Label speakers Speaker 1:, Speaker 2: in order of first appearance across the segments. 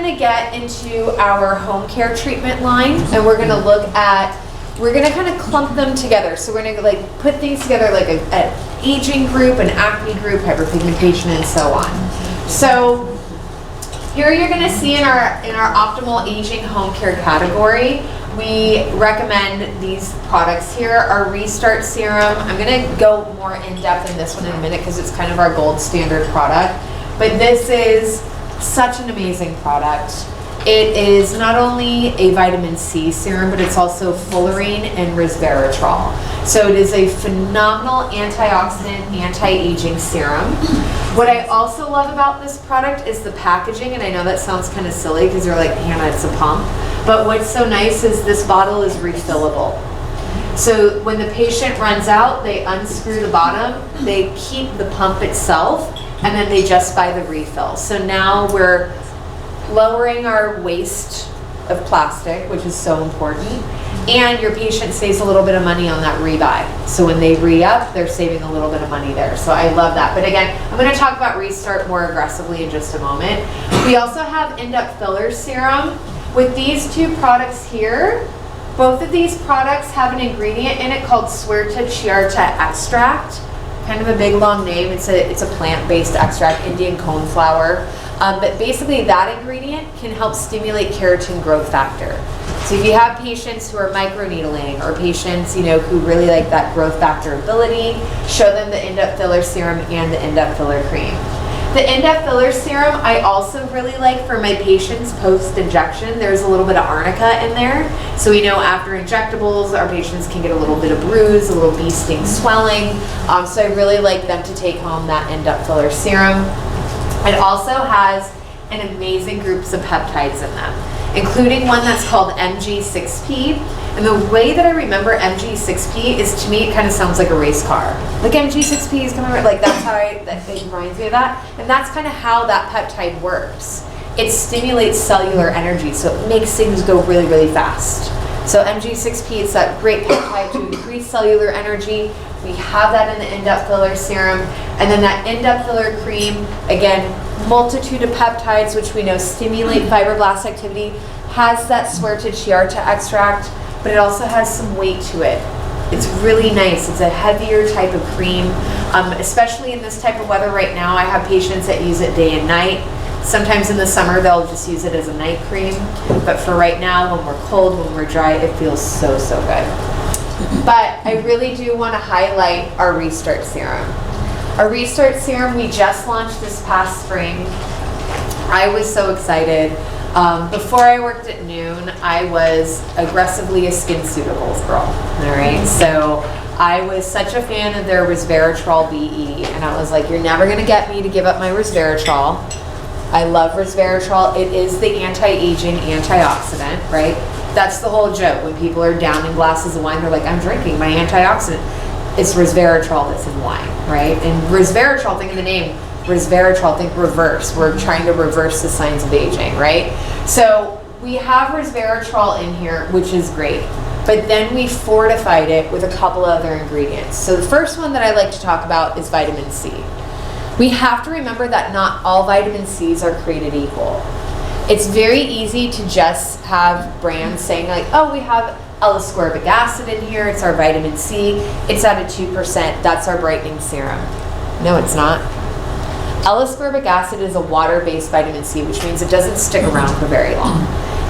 Speaker 1: gonna get into our home care treatment line, and we're gonna kind of clump them together. So we're gonna like put things together like an aging group, an acne group, hyperpigmentation, and so on. So here you're gonna see in our optimal aging home care category, we recommend these products here. Our Restart Serum, I'm gonna go more in depth in this one in a minute because it's kind of our gold standard product. But this is such an amazing product. It is not only a vitamin C serum, but it's also Fullerene and Resveratrol. So it is a phenomenal antioxidant, anti-aging serum. What I also love about this product is the packaging, and I know that sounds kind of silly because you're like, Hannah, it's a pump. But what's so nice is this bottle is refillable. So when the patient runs out, they unscrew the bottom, they keep the pump itself, and then they just buy the refill. So now we're lowering our waste of plastic, which is so important, and your patient saves a little bit of money on that rebuy. So when they re-up, they're saving a little bit of money there. So I love that. But again, I'm going to talk about Restart more aggressively in just a moment. We also have InDepth Filler Serum. With these two products here, both of these products have an ingredient in it called Swertia Chirata extract. Kind of a big long name. It's a plant-based extract, Indian coneflower. But basically that ingredient can help stimulate keratin growth factor. So if you have patients who are microneedling or patients, you know, who really like that growth factor ability, show them the InDepth Filler Serum and the InDepth Filler Cream. The InDepth Filler Serum I also really like for my patients post-injection. There's a little bit of arnica in there. So we know after injectables, our patients can get a little bit of bruise, a little bee sting swelling. So I really like them to take home that InDepth Filler Serum. It also has an amazing groups of peptides in them, including one that's called MG6P. And the way that I remember MG6P is, to me, it kind of sounds like a race car. Like MG6P is coming, like that's how it reminds me of that. And that's kind of how that peptide works. It stimulates cellular energy, so it makes things go really, really fast. So MG6P is that great peptide to increase cellular energy. We have that in the InDepth Filler Serum. And then that InDepth Filler Cream, again, multitude of peptides, which we know stimulate fibroblast activity, has that Swertia Chirata extract, but it also has some weight to it. It's really nice. It's a heavier type of cream, especially in this type of weather right now. I have patients that use it day and night. Sometimes in the summer, they'll just use it as a night cream. But for right now, when we're cold, when we're dry, it feels so, so good. But I really do want to highlight our Restart Serum. Our Restart Serum we just launched this past spring. I was so excited. Before I worked at Noon, I was aggressively a SkinCeuticals girl, all right? So I was such a fan of their Resveratrol BE, and I was like, you're never gonna get me to give up my Resveratrol. I love Resveratrol. It is the anti-aging antioxidant, right? That's the whole joke. When people are downing glasses of wine, they're like, I'm drinking my antioxidant. It's Resveratrol that's in wine, right? And Resveratrol, think of the name, Resveratrol, think reverse. We're trying to reverse the signs of aging, right? So we have Resveratrol in here, which is great. But then we fortified it with a couple other ingredients. So the first one that I like to talk about is vitamin C. We have to remember that not all vitamin C's are created equal. It's very easy to just have brands saying like, oh, we have L-ascorbic acid in here, it's our vitamin C, it's at a 2%, that's our brightening serum. No, it's not. L-ascorbic acid is a water-based vitamin C, which means it doesn't stick around for very long.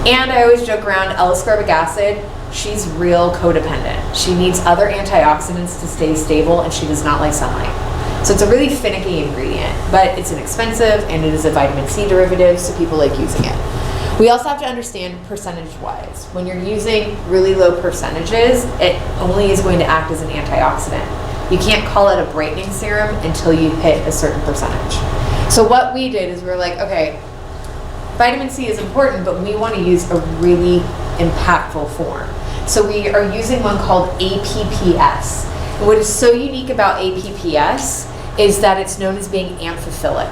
Speaker 1: And I always joke around, L-ascorbic acid, she's real codependent. She needs other antioxidants to stay stable, and she does not like sunlight. So it's a really finicky ingredient, but it's inexpensive and it is a vitamin C derivative, so people like using it. We also have to understand percentage-wise. When you're using really low percentages, it only is going to act as an antioxidant. You can't call it a brightening serum until you hit a certain percentage. So what we did is we were like, okay, vitamin C is important, but we want to use a really impactful form. So we are using one called APPS. And what is so unique about APPS is that it's known as being amphiphilic.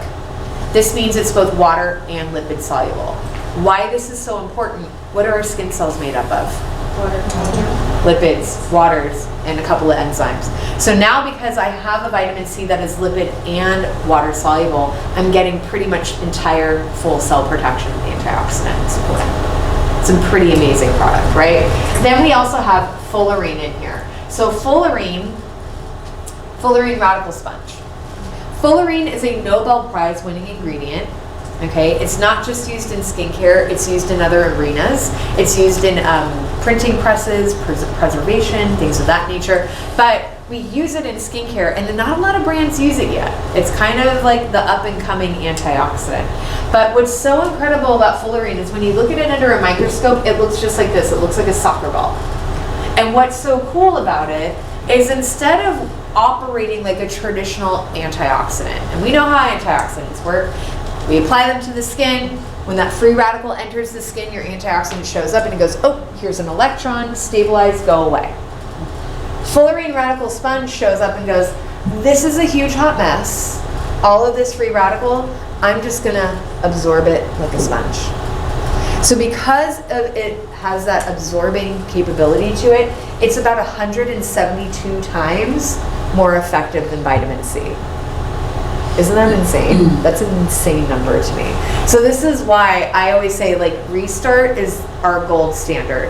Speaker 1: This means it's both water and lipid soluble. Why this is so important, what are our skin cells made up of? lipids, waters, and a couple of enzymes. So now because I have a vitamin C that is lipid and water soluble, I'm getting pretty much entire full cell protection with antioxidant support. It's a pretty amazing product, right? Then we also have Fullerene in here. So Fullerene Radical Sponge. Fullerene is a Nobel Prize winning ingredient. Okay, it's not just used in skincare, it's used in other arenas. It's used in printing presses, preservation, things of that nature. But we use it in skincare, and not a lot of brands use it yet. It's kind of like the up-and-coming antioxidant. But what's so incredible about Fullerene is when you look at it under a microscope, it looks just like this. It looks like a soccer ball. And what's so cool about it is instead of operating like a traditional antioxidant, and we know how antioxidants work, we apply them to the skin. When that free radical enters the skin, your antioxidant shows up and it goes, oh, here's an electron, stabilize, go away. Fullerene Radical Sponge shows up and goes, this is a huge hot mess. All of this free radical, I'm just gonna absorb it like a sponge. So because it has that absorbing capability to it, it's about 172 times more effective than vitamin C. Isn't that insane? That's an insane number to me. So this is why I always say, like, Restart is our gold standard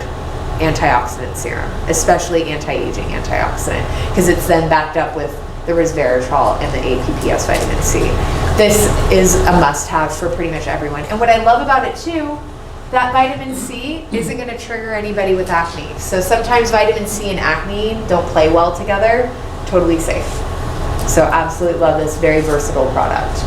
Speaker 1: antioxidant serum, especially anti-aging antioxidant, because it's then backed up with the resveratrol and the APPS vitamin C. This is a must-have for pretty much everyone. And what I love about it too, that vitamin C isn't going to trigger anybody with acne. So sometimes vitamin C and acne don't play well together. Totally safe. So absolutely love this very versatile product.